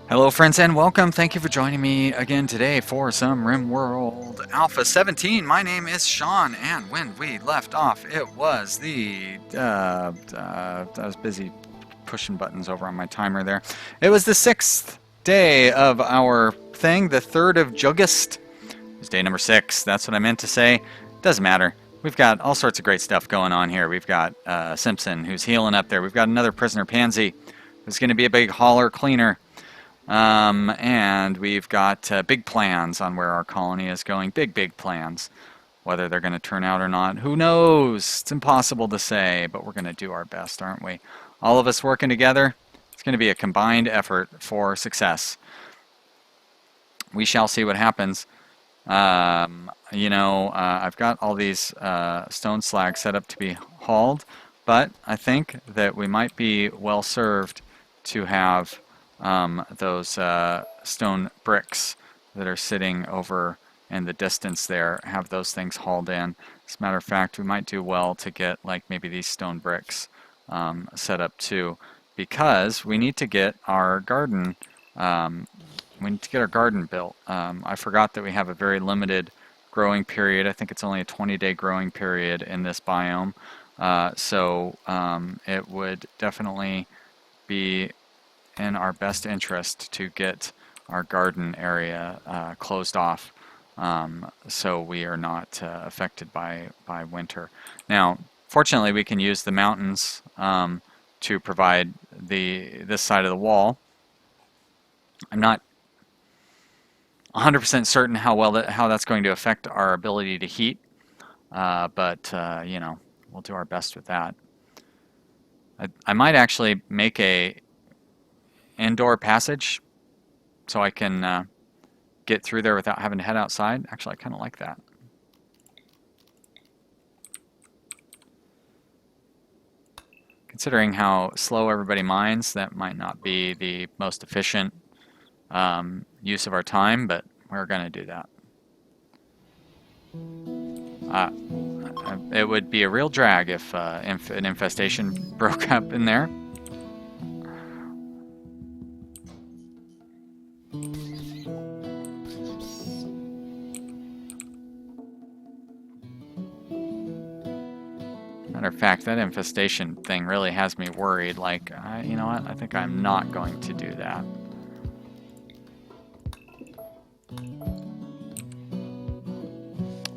Hello friends and welcome. Thank you for joining me again today for some Rimworld Alpha 17. My name is Sean, and when we left off it was I was busy pushing buttons over on my timer there. It was the 6th day of our thing, the 3rd of August. It's day number 6. That's what I meant to say. Doesn't matter. We've got all sorts of great stuff going on here. We've got Simpson, who's healing up there. We've got another prisoner, Pansy, who's going to be a big hauler cleaner. And we've got big plans on where our colony is going. Big plans. Whether they're going to turn out or not, who knows? It's impossible to say, but we're going to do our best, aren't we? All of us working together, it's going to be a combined effort for success. We shall see what happens. I've got all these stone slags set up to be hauled, but I think that we might be well served to have those stone bricks that are sitting over in the distance there, have those things hauled in. As a matter of fact, we might do well to get like maybe these stone bricks set up too, because we need to get our garden built. I forgot that we have a very limited growing period. I think it's only a 20-day growing period in this biome, so it would definitely be in our best interest to get our garden area closed off, so we are not affected by winter. Now, fortunately, we can use the mountains to provide this side of the wall. I'm not 100% certain how that's going to affect our ability to heat, but we'll do our best with that. I might actually make a indoor passage so I can get through there without having to head outside. Actually, I kind of like that. Considering how slow everybody mines, that might not be the most efficient use of our time, but we're going to do that. It would be a real drag if an infestation broke up in there. Matter of fact, that infestation thing really has me worried. Like, you know what? I think I'm not going to do that.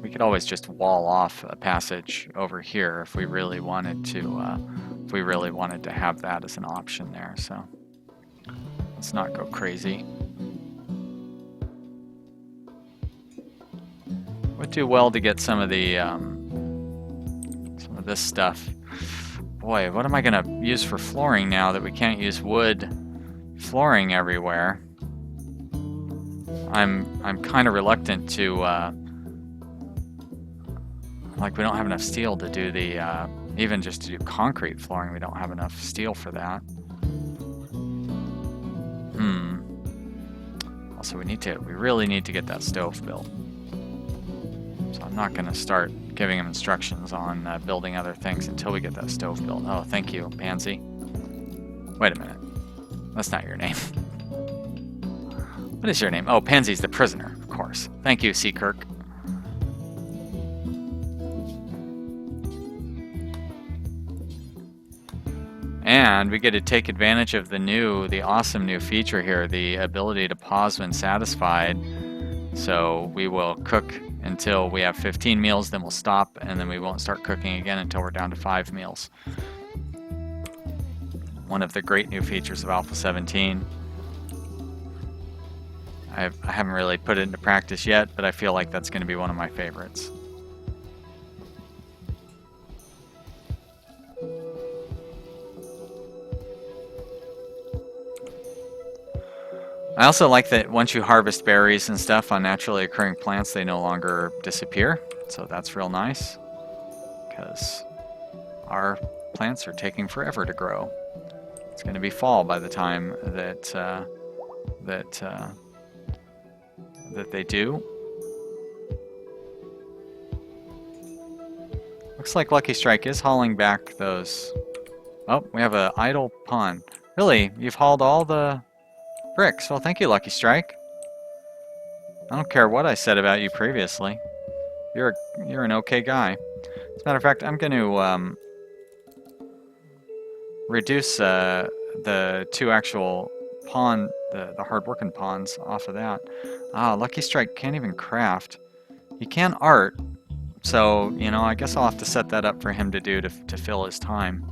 We could always just wall off a passage over here if we really wanted to. If we really wanted to have that as an option there. So let's not go crazy. Would do well to get some of the. This stuff. Boy, what am I gonna use for flooring now that we can't use wood flooring everywhere? I'm kind of reluctant to like, we don't have enough steel to do the even just to do concrete flooring. We don't have enough steel for that. Also, we really need to get that stove built. So I'm not gonna start giving him instructions on building other things until we get that stove built. Oh, thank you, Pansy. Wait a minute. That's not your name. What is your name? Oh, Pansy's the prisoner, of course. Thank you, Seakirk. And we get to take advantage of the awesome new feature here, the ability to pause when satisfied. So we will cook until we have 15 meals, then we'll stop, and then we won't start cooking again until we're down to 5 meals. One of the great new features of Alpha 17. I haven't really put it into practice yet, but I feel like that's going to be one of my favorites. I also like that once you harvest berries and stuff on naturally occurring plants, they no longer disappear. So that's real nice, because our plants are taking forever to grow. It's going to be fall by the time that they do. Looks like Lucky Strike is hauling back those. Oh, we have an idle pawn. Really? You've hauled all the Bricks. Well, thank you, Lucky Strike. I don't care what I said about you previously. You're an okay guy. As a matter of fact, I'm going to reduce the two actual the hard-working pawns off of that. Ah, Lucky Strike can't even craft. He can art, so, you know, I guess I'll have to set that up for him to do to fill his time.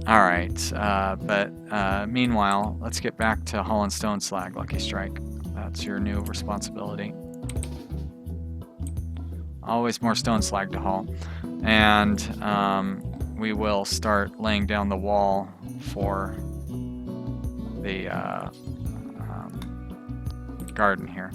Alright, but meanwhile, let's get back to hauling stone slag, Lucky Strike. That's your new responsibility. Always more stone slag to haul. And we will start laying down the wall for the garden here.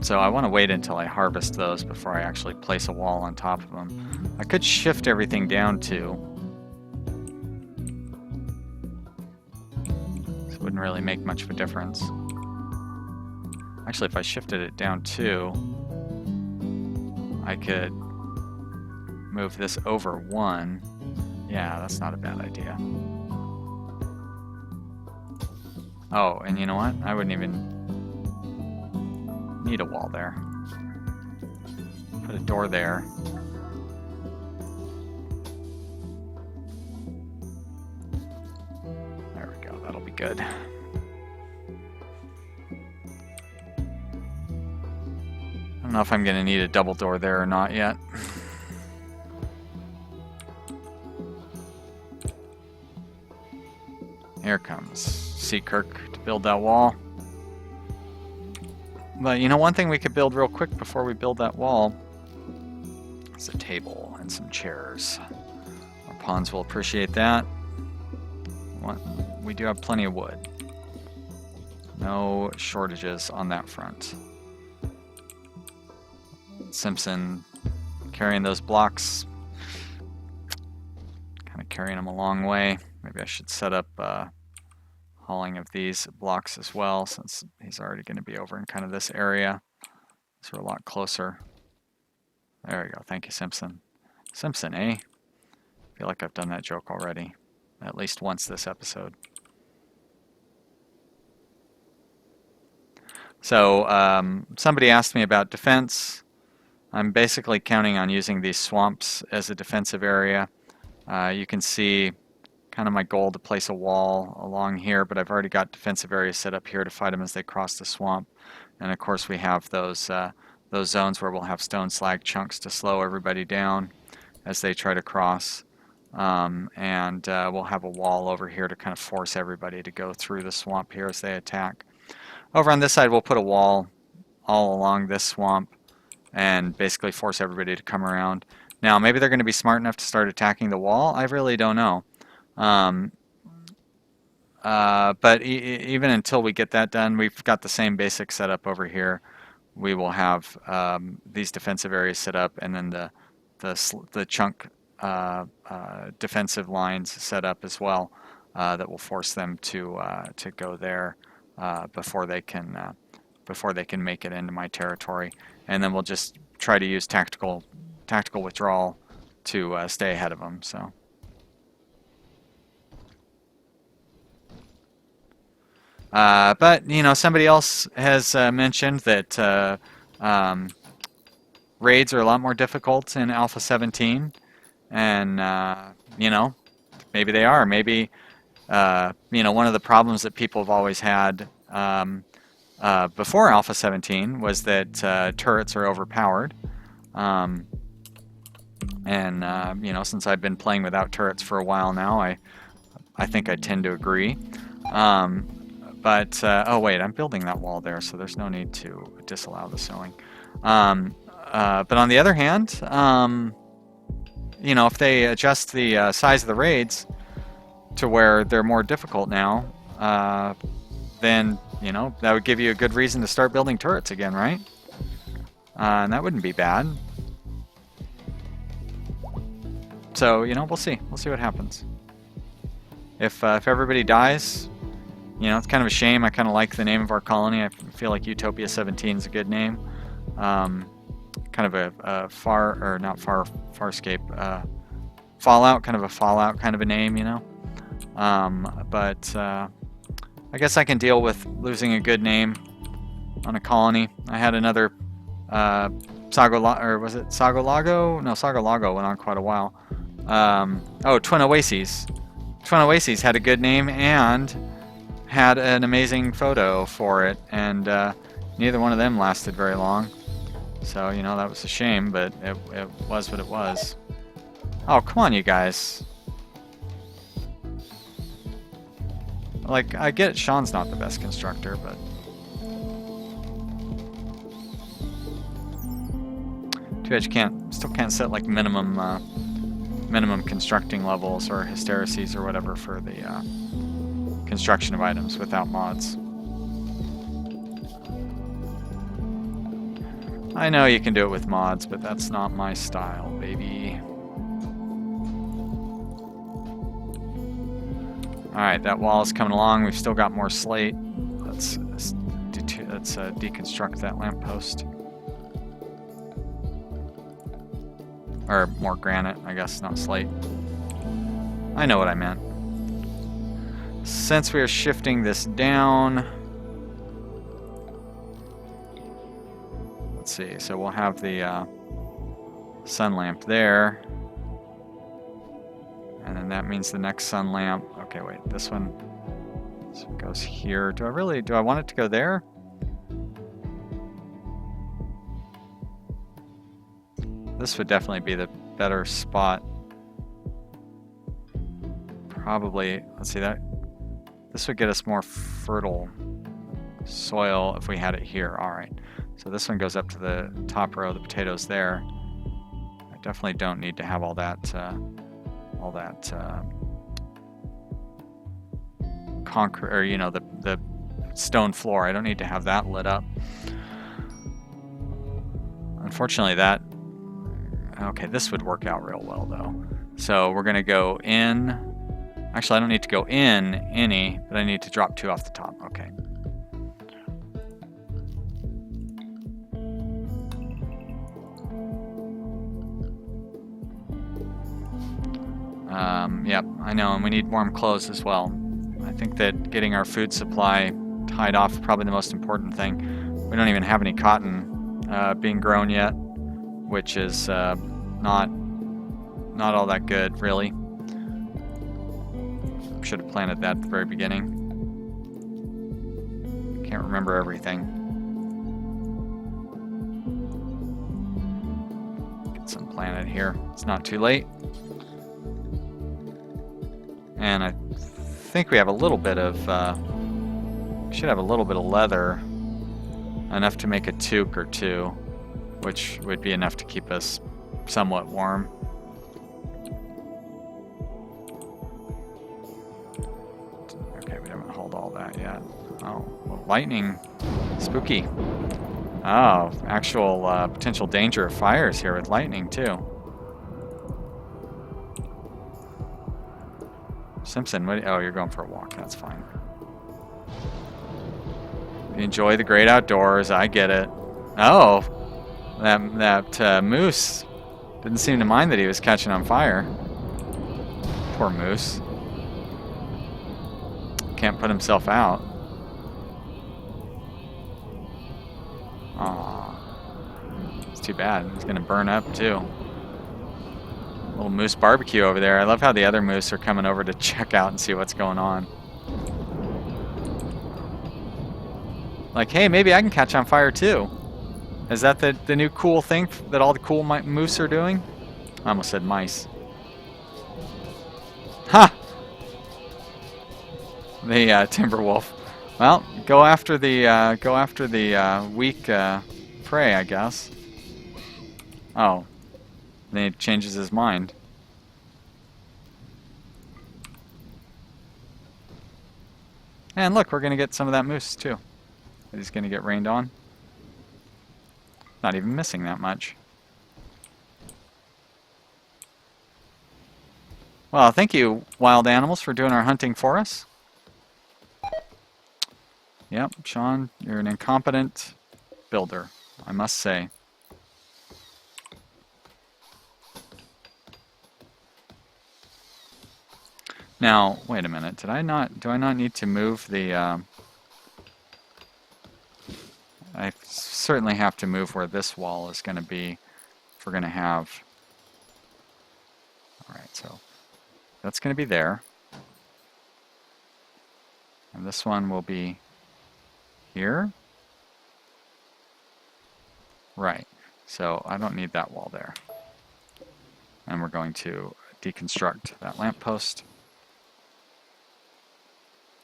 So I want to wait until I harvest those before I actually place a wall on top of them. I could shift everything down too. This wouldn't really make much of a difference. Actually, if I shifted it down too, I could move this over 1. Yeah, that's not a bad idea. Oh, and you know what? I wouldn't even need a wall there. Put a door there. There we go, that'll be good. I don't know if I'm going to need a double door there or not yet. Here comes Seakirk to build that wall. But you know, one thing we could build real quick before we build that wall is a table and some chairs. Our pawns will appreciate that. We do have plenty of wood. No shortages on that front. Simpson carrying those blocks. Kind of carrying them a long way. Maybe I should set up hauling of these blocks as well, since he's already going to be over in kind of this area. So we're a lot closer. There we go. Thank you, Simpson. Simpson, eh? I feel like I've done that joke already. At least once this episode. So, somebody asked me about defense. I'm basically counting on using these swamps as a defensive area. You can see kind of my goal to place a wall along here, but I've already got defensive areas set up here to fight them as they cross the swamp. And of course we have those zones where we'll have stone slag chunks to slow everybody down as they try to cross. And we'll have a wall over here to kind of force everybody to go through the swamp here as they attack. Over on this side we'll put a wall all along this swamp and basically force everybody to come around. Now maybe they're going to be smart enough to start attacking the wall. I really don't know. But even until we get that done, we've got the same basic setup over here. We will have these defensive areas set up, and then the chunk defensive lines set up as well that will force them to go there before they can make it into my territory. And then we'll just try to use tactical withdrawal to stay ahead of them. So. But, you know, somebody else has mentioned that raids are a lot more difficult in Alpha 17. And, you know, maybe they are. Maybe, you know, one of the problems that people have always had before Alpha 17 was that turrets are overpowered. And, you know, since I've been playing without turrets for a while now, I think I tend to agree. But, oh wait, I'm building that wall there, so there's no need to disallow the sowing. But on the other hand, you know, if they adjust the size of the raids to where they're more difficult now, then, you know, that would give you a good reason to start building turrets again, right? And that wouldn't be bad. So, you know, we'll see. We'll see what happens. If everybody dies, you know, it's kind of a shame. I kind of like the name of our colony. I feel like Utopia 17 is a good name. kind of a Farscape, Fallout, kind of a Fallout kind of a name, you know. But I guess I can deal with losing a good name on a colony. I had another or was it Sagolago? No, Sagolago went on quite a while. Oh, Twin Oases. Twin Oases had a good name and had an amazing photo for it, and neither one of them lasted very long. So, you know, that was a shame, but it was what it was. Oh, come on, you guys. Like, I get it, Sean's not the best constructor, but... Too bad you still can't set, like, minimum constructing levels or hystereses or whatever for the construction of items without mods. I know you can do it with mods, but that's not my style, baby. Alright, that wall is coming along. We've still got more slate. Let's deconstruct that lamppost. Or more granite, I guess, not slate. I know what I meant. Since we are shifting this down... Let's see, so we'll have the sun lamp there. And then that means the next sun lamp... Okay, wait, this one goes here. Do I want it to go there? This would definitely be the better spot. Probably, let's see that. This would get us more fertile soil if we had it here. All right, so this one goes up to the top row, the potatoes there. I definitely don't need to have all that concrete, or you know, the stone floor. I don't need to have that lit up. Unfortunately, that... Okay, this would work out real well, though. So we're going to go in. Actually, I don't need to go in any, but I need to drop 2 off the top. Okay. Yep, I know, and we need warm clothes as well. I think that getting our food supply tied off is probably the most important thing. We don't even have any cotton being grown yet, which is not all that good, really. Should have planted that at the very beginning. Can't remember everything. Get some planted here. It's not too late. And I think we have a little bit of, should have a little bit of leather, enough to make a toque or 2, which would be enough to keep us somewhat warm. Okay, we haven't hauled all that yet. Oh, well, lightning, spooky. Oh, actual potential danger of fires here with lightning too. Simpson, oh, you're going for a walk. That's fine. You enjoy the great outdoors. I get it. Oh, that moose didn't seem to mind that he was catching on fire. Poor moose. Can't put himself out. Aw, it's too bad. He's gonna burn up too. Little moose barbecue over there. I love how the other moose are coming over to check out and see what's going on. Like, hey, maybe I can catch on fire too. Is that the new cool thing that all the cool moose are doing? I almost said mice. Ha! The timber wolf. Well, go after the weak prey, I guess. Oh. Then he changes his mind. And look, we're going to get some of that moose too. He's going to get rained on. Not even missing that much. Well, thank you, wild animals, for doing our hunting for us. Yep, Sean, you're an incompetent builder, I must say. Now, wait a minute. Do I not need to move the... I certainly have to move where this wall is going to be if we're going to have... Alright, so that's going to be there. And this one will be here. Right, so I don't need that wall there. And we're going to deconstruct that lamppost.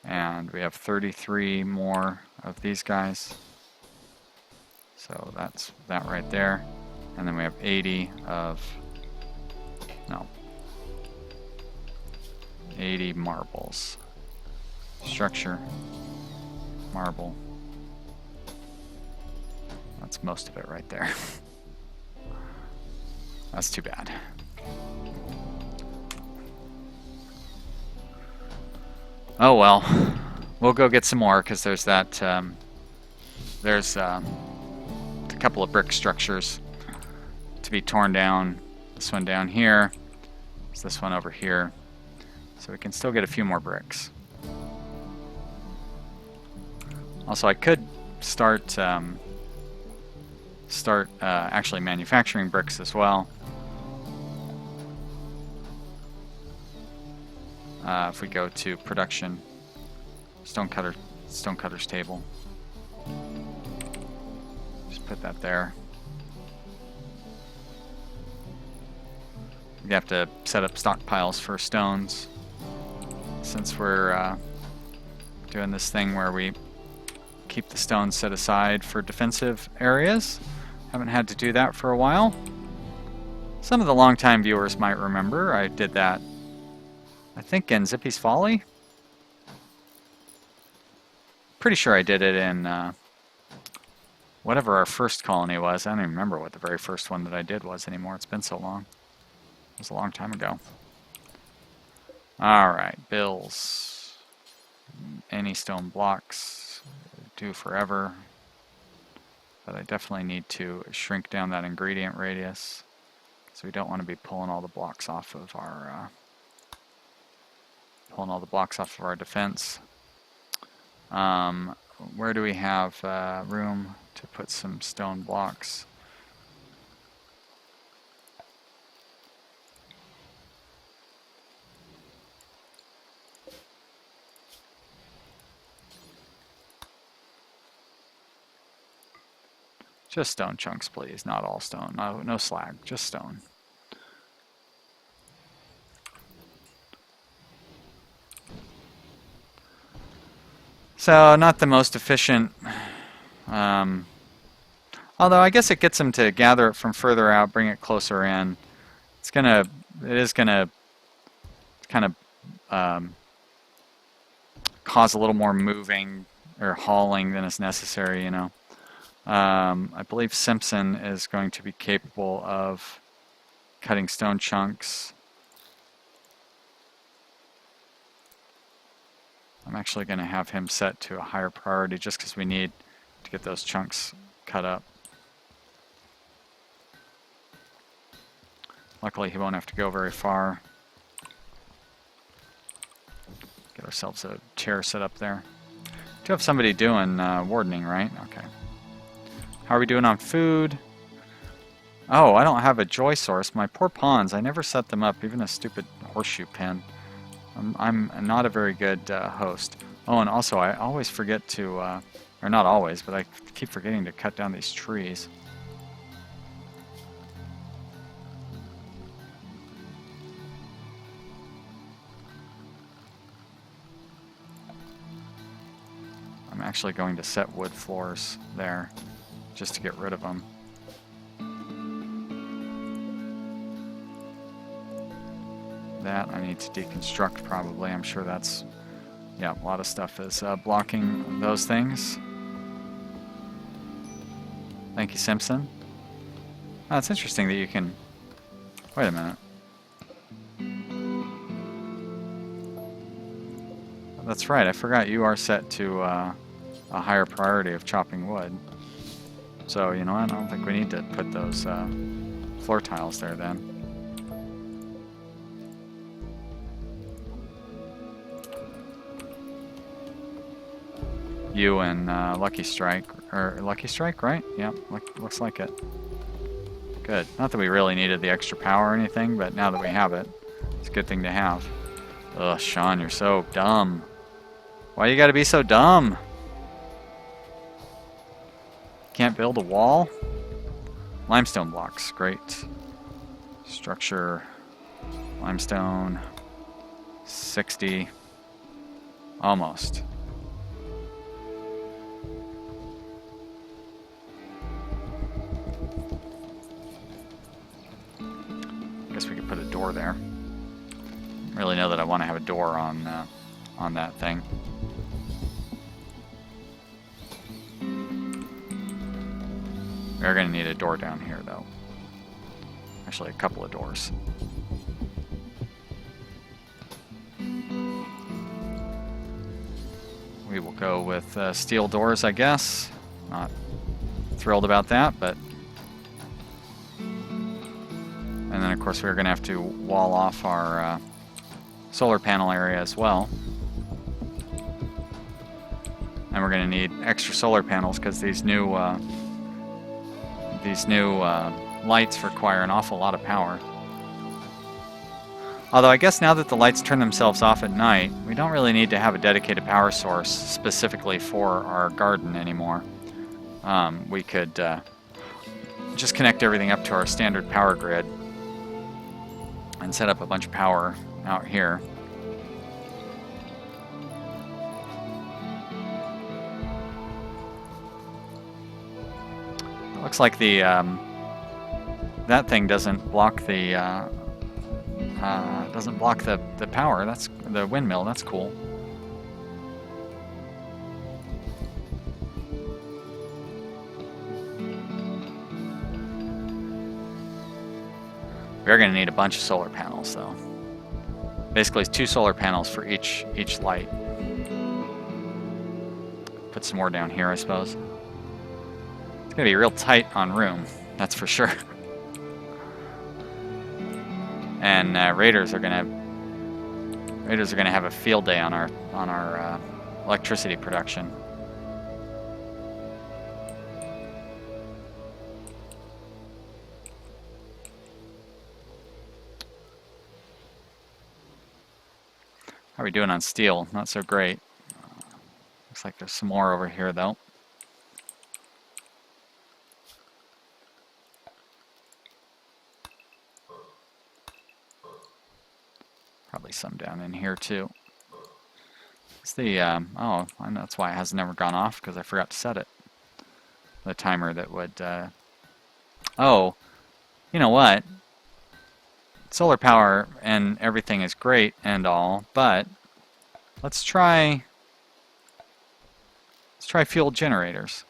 And we have 33 more of these guys. So that's that right there. And then we have 80 of, no, 80 marbles. Structure, marble. That's most of it right there. That's too bad. Oh well, we'll go get some more because there's that. There's a couple of brick structures to be torn down. This one down here. There's this one over here. So we can still get a few more bricks. Also, I could start actually manufacturing bricks as well. If we go to production, stonecutter's table, just put that there. You have to set up stockpiles for stones, since we're doing this thing where we keep the stones set aside for defensive areas. Haven't had to do that for a while. Some of the longtime viewers might remember I did that, I think, in Zippy's Folly. Pretty sure I did it in whatever our first colony was. I don't even remember what the very first one that I did was anymore. It's been so long. It was a long time ago. Alright, bills. Any stone blocks do forever. But I definitely need to shrink down that ingredient radius, so we don't want to be pulling all the blocks off of our defense. Where do we have room to put some stone blocks? Just stone chunks, please. Not all stone. No slag. Just stone. So, not the most efficient. Although I guess it gets them to gather it from further out, bring it closer in. It is gonna kind of cause a little more moving or hauling than is necessary, you know. I believe Simpson is going to be capable of cutting stone chunks. I'm actually going to have him set to a higher priority just because we need to get those chunks cut up. Luckily, he won't have to go very far. Get ourselves a chair set up there. Do have somebody doing wardening, right? Okay. How are we doing on food? Oh, I don't have a joy source. My poor pawns. I never set them up, even a stupid horseshoe pen. I'm not a very good host. Oh, and also I always forget to, or not always, but I keep forgetting to cut down these trees. I'm actually going to set wood floors there, just to get rid of them. That I need to deconstruct probably. I'm sure that's, yeah, a lot of stuff is blocking those things. Thank you, Simpson. Oh, it's interesting that you can... Wait a minute. That's right, I forgot you are set to a higher priority of chopping wood. So, you know what, I don't think we need to put those floor tiles there then. You and Lucky Strike, or Lucky Strike, right? Yep, looks like it. Good. Not that we really needed the extra power or anything, but now that we have it, it's a good thing to have. Ugh, Sean, you're so dumb. Why you gotta be so dumb? Can't build a wall? Limestone blocks, great. Structure, limestone, 60, almost. I guess we could put a door there. Don't really know that I want to have a door on that thing. We're going to need a door down here, though. Actually, a couple of doors. We will go with steel doors, I guess. Not thrilled about that, but... And then, of course, we're going to have to wall off our solar panel area as well. And we're going to need extra solar panels because these new lights require an awful lot of power. Although I guess now that the lights turn themselves off at night, we don't really need to have a dedicated power source specifically for our garden anymore. We could just connect everything up to our standard power grid and set up a bunch of power out here. It looks like the that thing doesn't block the power. That's the windmill. That's cool. We're going to need a bunch of solar panels, though. Basically, it's 2 solar panels for each light. Put some more down here, I suppose. It's going to be real tight on room, that's for sure. And raiders are going to have a field day on our electricity production. How are we doing on steel? Not so great. Looks like there's some more over here, though. Probably some down in here, too. It's the, oh, I know that's why it has never gone off, because I forgot to set it. The timer that would, oh, you know what? Solar power and everything is great and all, but let's try fuel generators.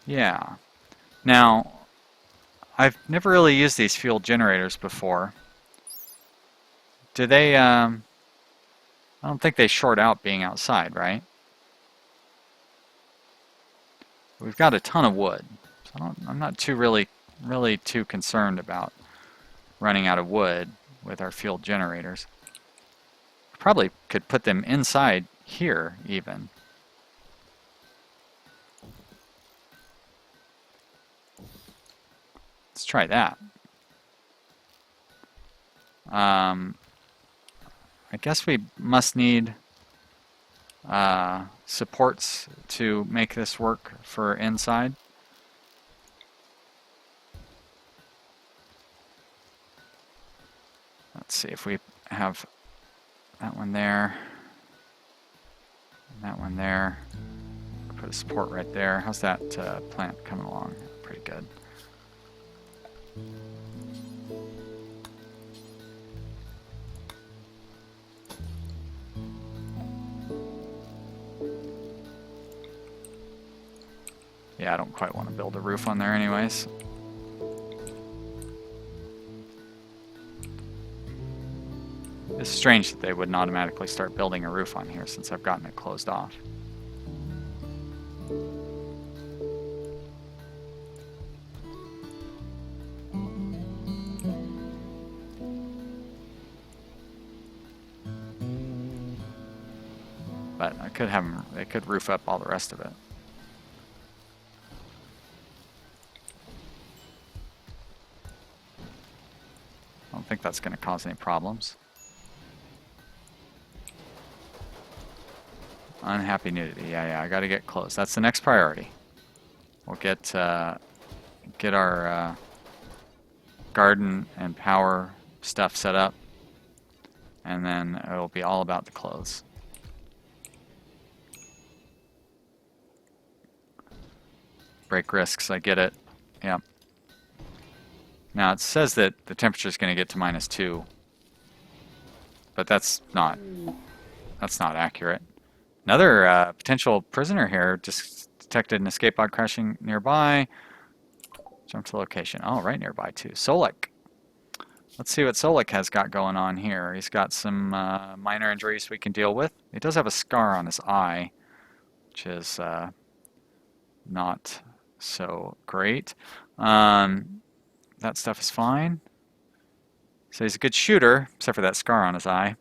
Yeah. Now, I've never really used these fuel generators before. Do they, I don't think they short out being outside, right? We've got a ton of wood, so I'm not really too concerned about running out of wood with our fuel generators. Probably could put them inside here, even. Let's try that. I guess we must need supports to make this work for inside. Let's see if we have that one there, and that one there. Put a support right there. How's that plant coming along? Pretty good. Yeah, I don't quite want to build a roof on there anyways. It's strange that they wouldn't automatically start building a roof on here since I've gotten it closed off. But I could have them, they could roof up all the rest of it. I don't think that's going to cause any problems. Unhappy nudity. Yeah, I got to get close. That's the next priority. We'll get our garden and power stuff set up, and then it'll be all about the clothes. Break risks, I get it. Yep. Now it says that the temperature is going to get to -2, but that's not accurate. Another potential prisoner here just detected an escape pod crashing nearby. Jump to location. Oh, right nearby too. Solik. Let's see what Solik has got going on here. He's got some minor injuries we can deal with. He does have a scar on his eye, which is not so great. That stuff is fine. So he's a good shooter, except for that scar on his eye.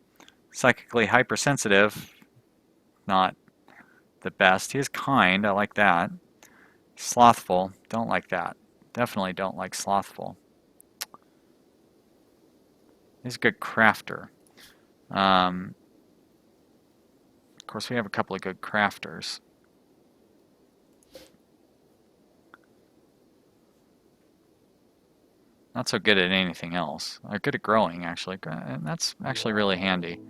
Psychically hypersensitive. Not the best. He is kind. I like that. Slothful. Don't like that. Definitely don't like slothful. He's a good crafter. Of course, we have a couple of good crafters. Not so good at anything else. They're good at growing, actually. And that's actually really handy.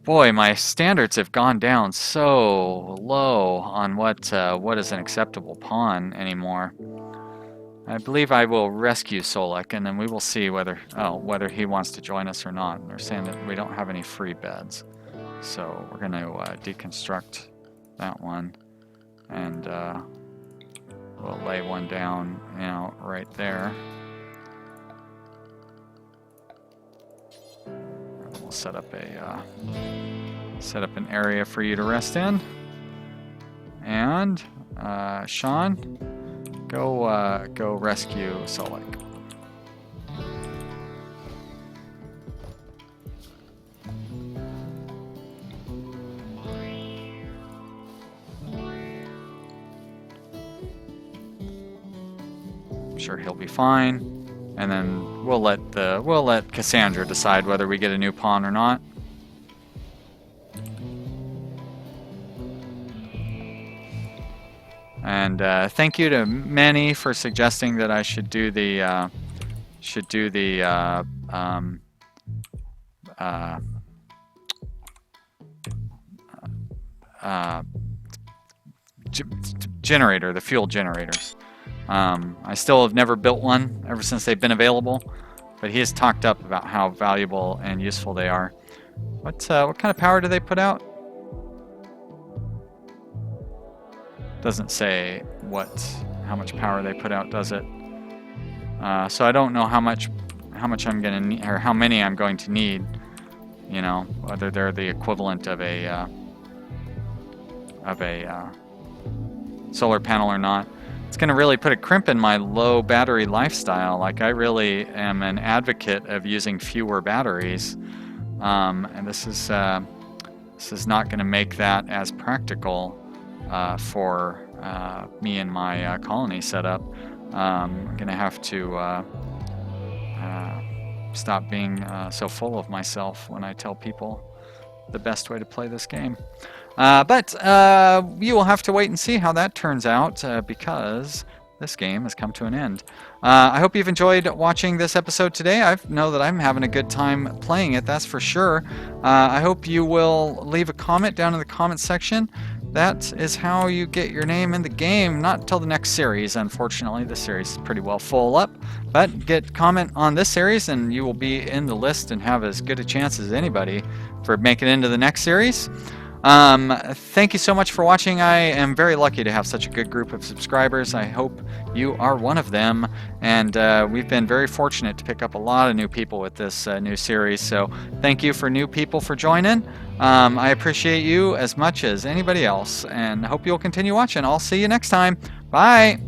Boy, my standards have gone down so low on what is an acceptable pawn anymore. I believe I will rescue Solik, and then we will see whether he wants to join us or not. They're saying that we don't have any free beds, so we're going to deconstruct that one, and we'll lay one down, right there. We'll set up an area for you to rest in. And Sean, go rescue Solik. I'm sure he'll be fine. And then we'll let Cassandra decide whether we get a new pawn or not. And thank you to Manny for suggesting that I should do the generator, the fuel generators. I still have never built one ever since they've been available, but he has talked up about how valuable and useful they are. What kind of power do they put out? Doesn't say how much power they put out, does it? So I don't know how much I'm gonna need, or how many I'm going to need. Whether they're the equivalent of a solar panel or not. It's going to really put a crimp in my low battery lifestyle. Like, I really am an advocate of using fewer batteries, and this is not going to make that as practical for me and my colony setup. I'm going to have to stop being so full of myself when I tell people the best way to play this game. But you will have to wait and see how that turns out, because this game has come to an end. I hope you've enjoyed watching this episode today. I know that I'm having a good time playing it, that's for sure. I hope you will leave a comment down in the comment section. That is how you get your name in the game. Not until the next series, unfortunately. This series is pretty well full up. But comment on this series and you will be in the list and have as good a chance as anybody for making it into the next series. Thank you so much for watching. I am very lucky to have such a good group of subscribers. I hope you are one of them, and we've been very fortunate to pick up a lot of new people with this new series, so thank you for new people for joining. I appreciate you as much as anybody else, and hope you'll continue watching. I'll see you next time. Bye!